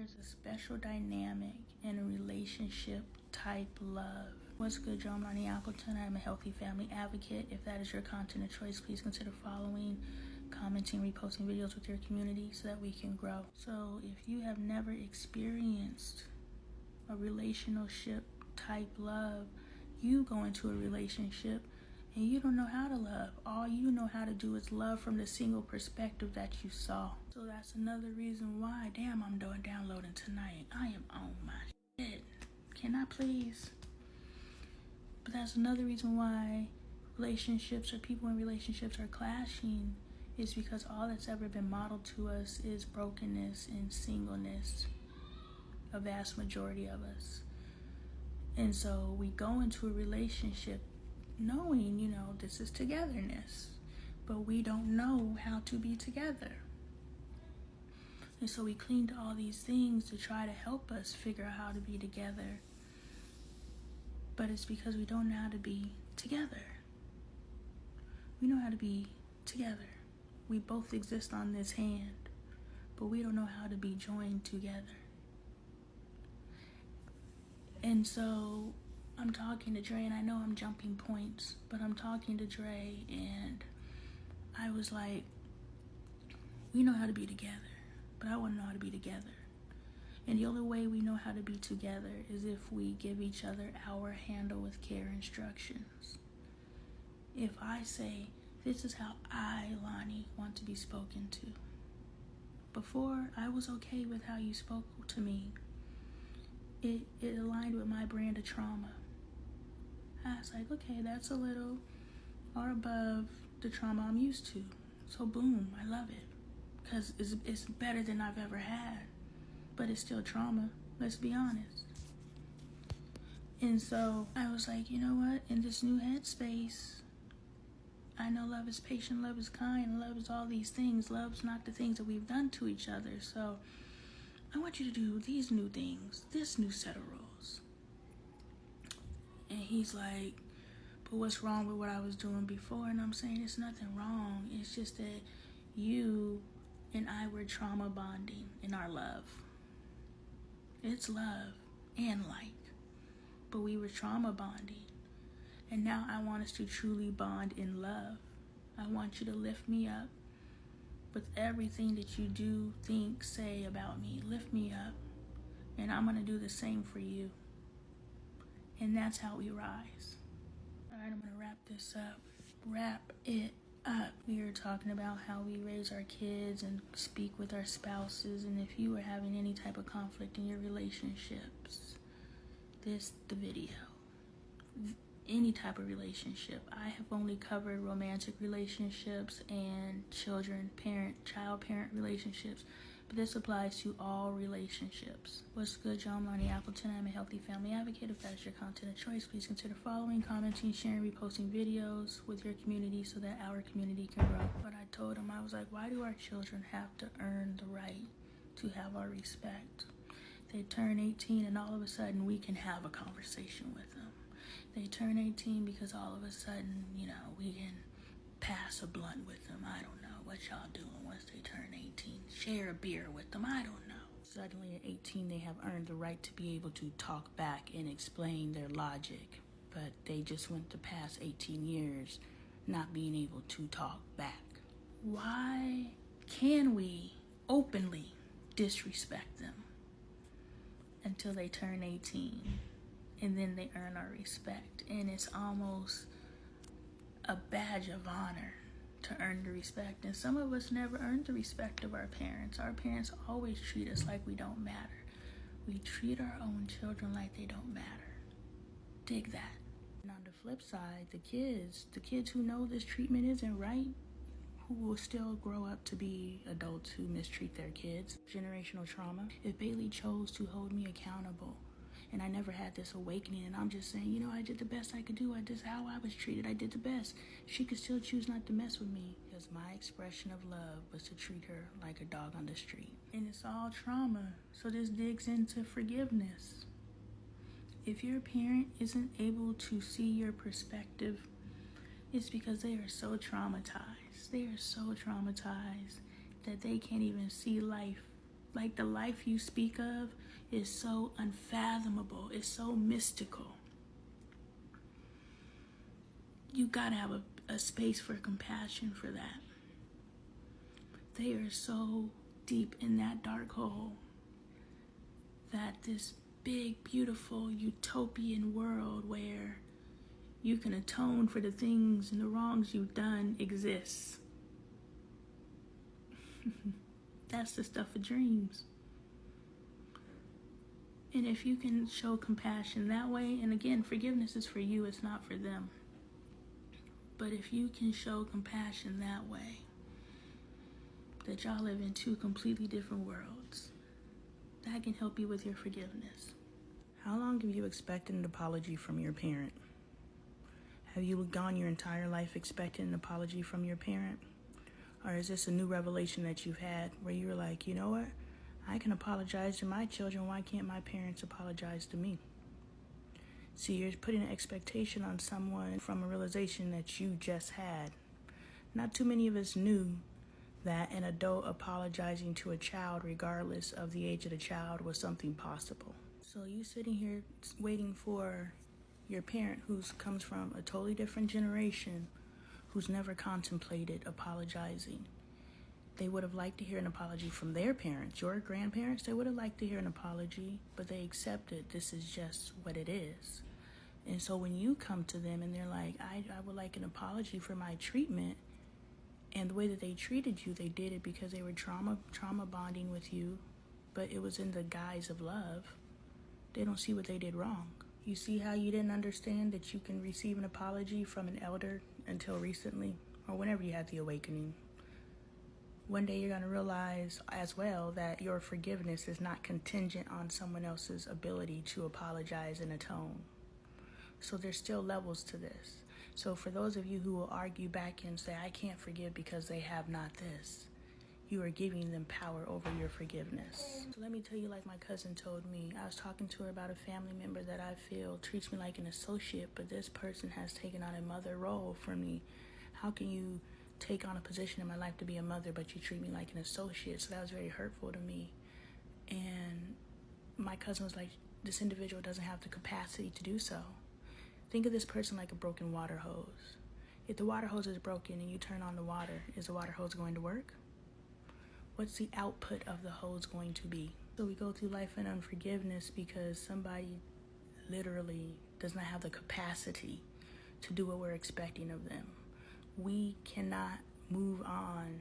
there's a special dynamic in a relationship type love. What's good, Joe? I'm Lonnie Appleton. I'm a healthy family advocate. If that is your content of choice, please consider following, commenting, reposting videos with your community so that we can grow. So if you have never experienced a relationship type love, you go into a relationship and you don't know how to love. All you know how to do is love from the single perspective that you saw. So that's another reason why, damn, I'm doing downloading tonight. I am on my shit. Can I please? But that's another reason why relationships or people in relationships are clashing, is because all that's ever been modeled to us is brokenness and singleness, a vast majority of us. And so we go into a relationship knowing, this is togetherness, but we don't know how to be together. And so we cling to all these things to try to help us figure out how to be together. But it's because we don't know how to be together. We know how to be together. We both exist on this hand, but we don't know how to be joined together. And so I'm talking to Dre, and I know I'm jumping points, but I'm talking to Dre, and I was like, we know how to be together, but I want to know how to be together. And the only way we know how to be together is if we give each other our handle with care instructions. If I say, this is how I, Lonnie, want to be spoken to. Before, I was okay with how you spoke to me. It aligned with my brand of trauma. I was like, okay, that's a little or above the trauma I'm used to. So boom, I love it. Because it's better than I've ever had. But it's still trauma, let's be honest. And so I was like, you know what? In this new headspace, I know love is patient, love is kind, love is all these things. Love's not the things that we've done to each other. So I want you to do these new things, this new set of rules. And he's like, but what's wrong with what I was doing before? And I'm saying, it's nothing wrong. It's just that you and I were trauma bonding in our love. It's love and like, but we were trauma bonding. And now I want us to truly bond in love. I want you to lift me up with everything that you do, think, say about me. Lift me up. And I'm going to do the same for you. And that's how we rise. All right, I'm going to wrap this up. Wrap it up. We are talking about how we raise our kids and speak with our spouses. And if you are having any type of conflict in your relationships, this the video. Any type of relationship. I have only covered romantic relationships and child-parent relationships, but this applies to all relationships. What's good, Joe? I'm Lonnie Appleton. I'm a healthy family advocate. If that's your content of choice, please consider following, commenting, sharing, reposting videos with your community so that our community can grow. But I told him, I was like, why do our children have to earn the right to have our respect? They turn 18 and all of a sudden we can have a conversation with them. They turn 18 because all of a sudden, we can pass a blunt with them. I don't know what y'all doing once they turn 18. Share a beer with them. I don't know. Suddenly at 18, they have earned the right to be able to talk back and explain their logic. But they just went the past 18 years not being able to talk back. Why can we openly disrespect them until they turn 18? And then they earn our respect. And it's almost a badge of honor to earn the respect. And some of us never earned the respect of our parents. Our parents always treat us like we don't matter. We treat our own children like they don't matter. Dig that. And on the flip side, the kids who know this treatment isn't right, who will still grow up to be adults who mistreat their kids. Generational trauma. If Bailey chose to hold me accountable, and I never had this awakening, and I'm just saying, I did the best I could do. I did how I was treated. I did the best. She could still choose not to mess with me because my expression of love was to treat her like a dog on the street. And it's all trauma. So this digs into forgiveness. If your parent isn't able to see your perspective, it's because they are so traumatized. They are so traumatized that they can't even see life Like the life you speak of is so unfathomable. It's so mystical. You gotta have a space for compassion for that. They are so deep in that dark hole that this big, beautiful, utopian world where you can atone for the things and the wrongs you've done exists. That's the stuff of dreams. And if you can show compassion that way, and again, forgiveness is for you, it's not for them. But if you can show compassion that way, that y'all live in two completely different worlds, that can help you with your forgiveness. How long have you expected an apology from your parent? Have you gone your entire life expecting an apology from your parent? Or is this a new revelation that you've had where you were like, you know what? I can apologize to my children. Why can't my parents apologize to me? See, you're putting an expectation on someone from a realization that you just had. Not too many of us knew that an adult apologizing to a child, regardless of the age of the child, was something possible. So you sitting here waiting for your parent who comes from a totally different generation, who's never contemplated apologizing. They would have liked to hear an apology from their parents, your grandparents. They would have liked to hear an apology, but they accepted this is just what it is. And so when you come to them and they're like, I would like an apology for my treatment, and the way that they treated you, they did it because they were trauma bonding with you, but it was in the guise of love. They don't see what they did wrong. You see how you didn't understand that you can receive an apology from an elder until recently, or whenever you had the awakening. One day you're going to realize as well that your forgiveness is not contingent on someone else's ability to apologize and atone. So there's still levels to this. So for those of you who will argue back and say, I can't forgive because they have not this, you are giving them power over your forgiveness. So let me tell you, like my cousin told me, I was talking to her about a family member that I feel treats me like an associate, but this person has taken on a mother role for me. How can you take on a position in my life to be a mother, but you treat me like an associate? So that was very hurtful to me. And my cousin was like, this individual doesn't have the capacity to do so. Think of this person like a broken water hose. If the water hose is broken and you turn on the water, is the water hose going to work? What's the output of the hose going to be? So we go through life in unforgiveness because somebody literally does not have the capacity to do what we're expecting of them. We cannot move on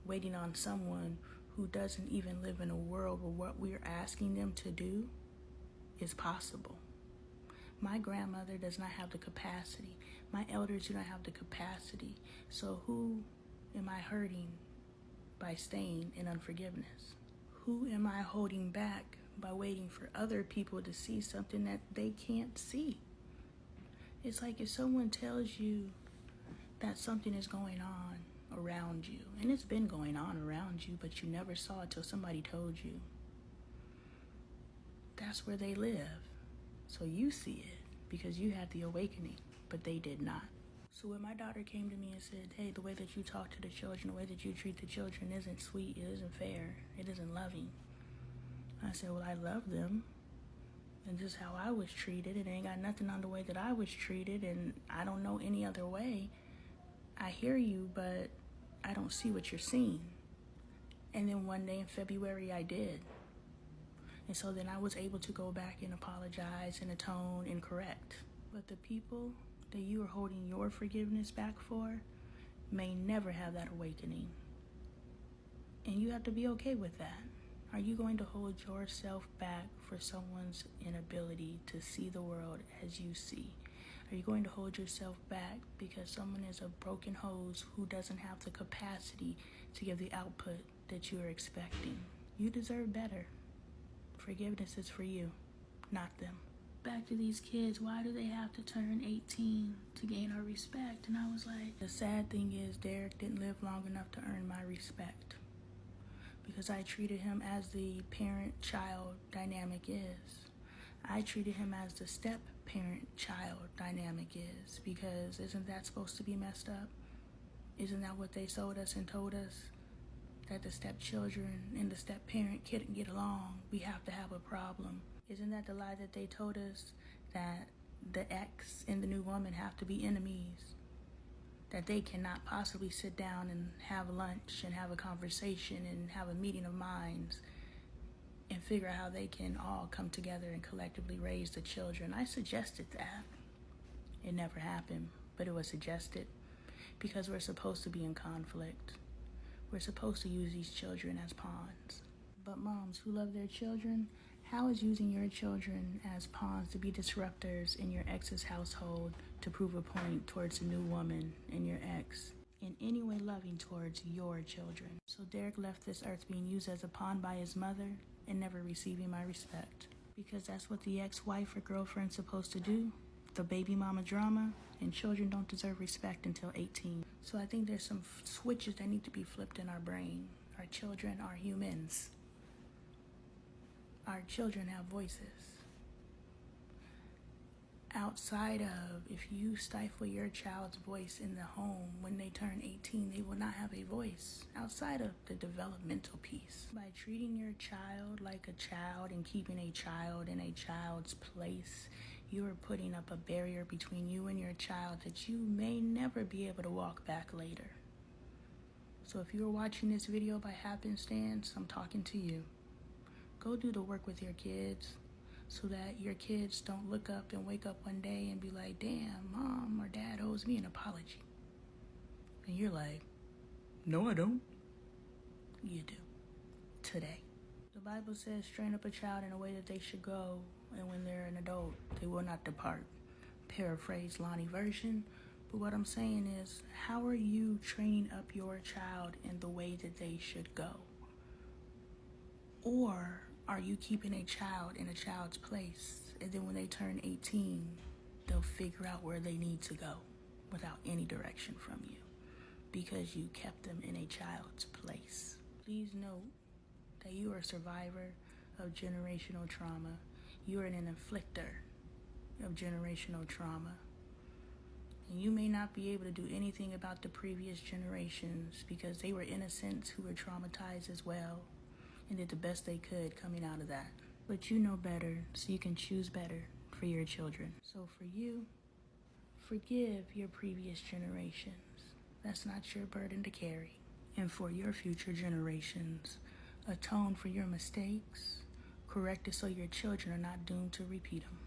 waiting on someone who doesn't even live in a world where what we're asking them to do is possible. My grandmother does not have the capacity. My elders do not have the capacity. So who am I hurting by staying in unforgiveness? Who am I holding back by waiting for other people to see something that they can't see? It's like if someone tells you that something is going on around you, and it's been going on around you, but you never saw it till somebody told you. That's where they live. So you see it because you had the awakening, but they did not. So when my daughter came to me and said, hey, the way that you talk to the children, the way that you treat the children isn't sweet, it isn't fair, it isn't loving. I said, well, I love them, and this is how I was treated. It ain't got nothing on the way that I was treated, and I don't know any other way. I hear you, but I don't see what you're seeing. And then one day in February, I did. And so then I was able to go back and apologize and atone and correct. But the people that you are holding your forgiveness back for may never have that awakening. And you have to be okay with that. Are you going to hold yourself back for someone's inability to see the world as you see? Are you going to hold yourself back because someone is a broken hose who doesn't have the capacity to give the output that you are expecting? You deserve better. Forgiveness is for you, not them. Back to these kids, why do they have to turn 18 to gain our respect? And I was like, the sad thing is Derek didn't live long enough to earn my respect because I treated him as the parent-child dynamic is. I treated him as the step-parent-child dynamic is, because isn't that supposed to be messed up? Isn't that what they sold us and told us? that the stepchildren and the step-parent couldn't get along, we have to have a problem. Isn't that the lie that they told us, that the ex and the new woman have to be enemies? That they cannot possibly sit down and have lunch and have a conversation and have a meeting of minds and figure out how they can all come together and collectively raise the children. I suggested that. It never happened, but it was suggested because we're supposed to be in conflict. We're supposed to use these children as pawns. But moms who love their children, how is using your children as pawns to be disruptors in your ex's household to prove a point towards a new woman and your ex in any way loving towards your children? So Derek left this earth being used as a pawn by his mother and never receiving my respect. Because that's what the ex-wife or girlfriend's supposed to do. The baby mama drama, and children don't deserve respect until 18. So I think there's some switches that need to be flipped in our brain. Our children are humans. Our children have voices. Outside of, if you stifle your child's voice in the home when they turn 18, they will not have a voice outside of the developmental piece. By treating your child like a child and keeping a child in a child's place, you are putting up a barrier between you and your child that you may never be able to walk back later. So if you're watching this video by happenstance, I'm talking to you. Go do the work with your kids so that your kids don't look up and wake up one day and be like, damn, mom or dad owes me an apology. And you're like, no, I don't. You do. Today. The Bible says, train up a child in a way that they should go, and when they're an adult, they will not depart. Paraphrase Lonnie version. But what I'm saying is, how are you training up your child in the way that they should go? Or are you keeping a child in a child's place, and then when they turn 18, they'll figure out where they need to go without any direction from you because you kept them in a child's place? Please note that you are a survivor of generational trauma. You are an inflictor of generational trauma. And you may not be able to do anything about the previous generations because they were innocents who were traumatized as well and did the best they could coming out of that. But you know better, so you can choose better for your children. So for you, forgive your previous generations. That's not your burden to carry. And for your future generations, atone for your mistakes, correct it so your children are not doomed to repeat them.